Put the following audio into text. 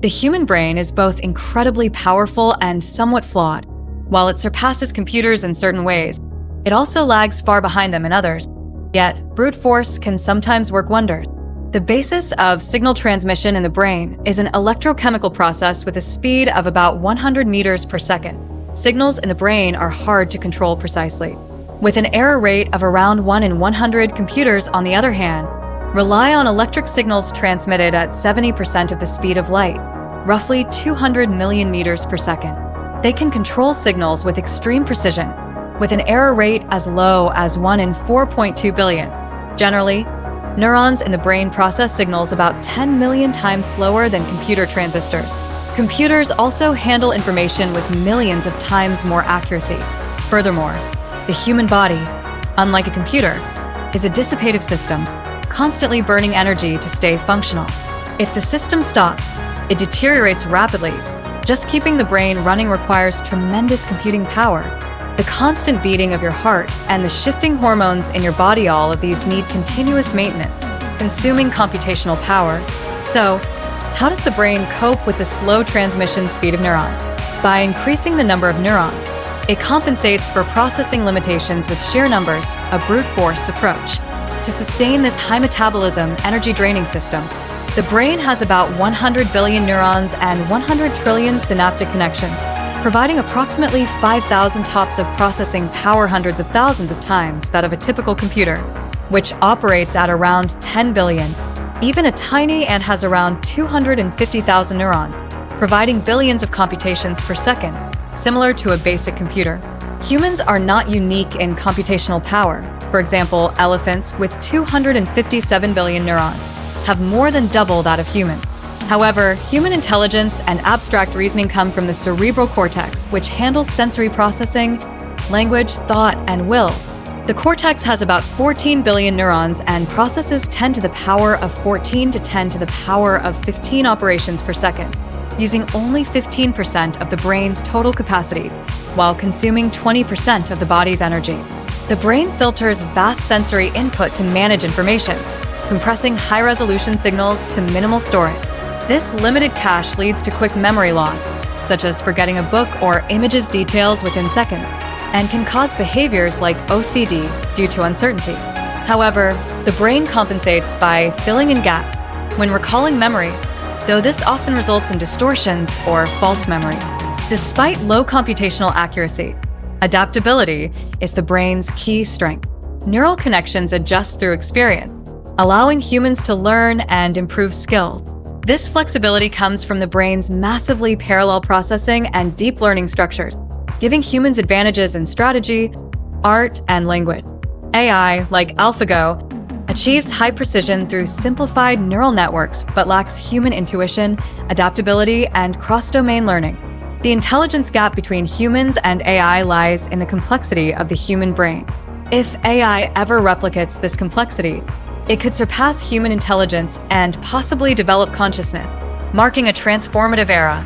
The human brain is both incredibly powerful and somewhat flawed. While it surpasses computers in certain ways, it also lags far behind them in others. Yet, brute force can sometimes work wonders. The basis of signal transmission in the brain is an electrochemical process with a speed of about 100 meters per second. Signals in the brain are hard to control precisely. With an error rate of around 1 in 100, computers, on the other hand, rely on electric signals transmitted at 70% of the speed of light, roughly 200 million meters per second. They can control signals with extreme precision, with an error rate as low as 1 in 4.2 billion. Generally, neurons in the brain process signals about 10 million times slower than computer transistors. Computers also handle information with millions of times more accuracy. Furthermore, the human body, unlike a computer, is a dissipative system, constantly burning energy to stay functional. If the system stops, it deteriorates rapidly. Just keeping the brain running requires tremendous computing power. The constant beating of your heart and the shifting hormones in your body, all of these need continuous maintenance, consuming computational power. So, how does the brain cope with the slow transmission speed of neurons? By increasing the number of neurons, it compensates for processing limitations with sheer numbers, a brute force approach. To sustain this high metabolism, energy-draining system, the brain has about 100 billion neurons and 100 trillion synaptic connections, providing approximately 5,000 TOPS of processing power, hundreds of thousands of times that of a typical computer, which operates at around 10 billion. Even a tiny ant has around 250,000 neurons, providing billions of computations per second, similar to a basic computer. Humans are not unique in computational power. For example, elephants with 257 billion neurons have more than double that of humans. However, human intelligence and abstract reasoning come from the cerebral cortex, which handles sensory processing, language, thought, and will. The cortex has about 14 billion neurons and processes 10 to the power of 14 to 10 to the power of 15 operations per second, using only 15% of the brain's total capacity, while consuming 20% of the body's energy. The brain filters vast sensory input to manage information, compressing high-resolution signals to minimal storage. This limited cache leads to quick memory loss, such as forgetting a book or images details within seconds, and can cause behaviors like OCD due to uncertainty. However, the brain compensates by filling in gaps when recalling memories, though this often results in distortions or false memory. Despite low computational accuracy, adaptability is the brain's key strength. Neural connections adjust through experience, allowing humans to learn and improve skills. This flexibility comes from the brain's massively parallel processing and deep learning structures, giving humans advantages in strategy, art, and language. AI, like AlphaGo, achieves high precision through simplified neural networks but lacks human intuition, adaptability, and cross-domain learning. The intelligence gap between humans and AI lies in the complexity of the human brain. If AI ever replicates this complexity, it could surpass human intelligence and possibly develop consciousness, marking a transformative era.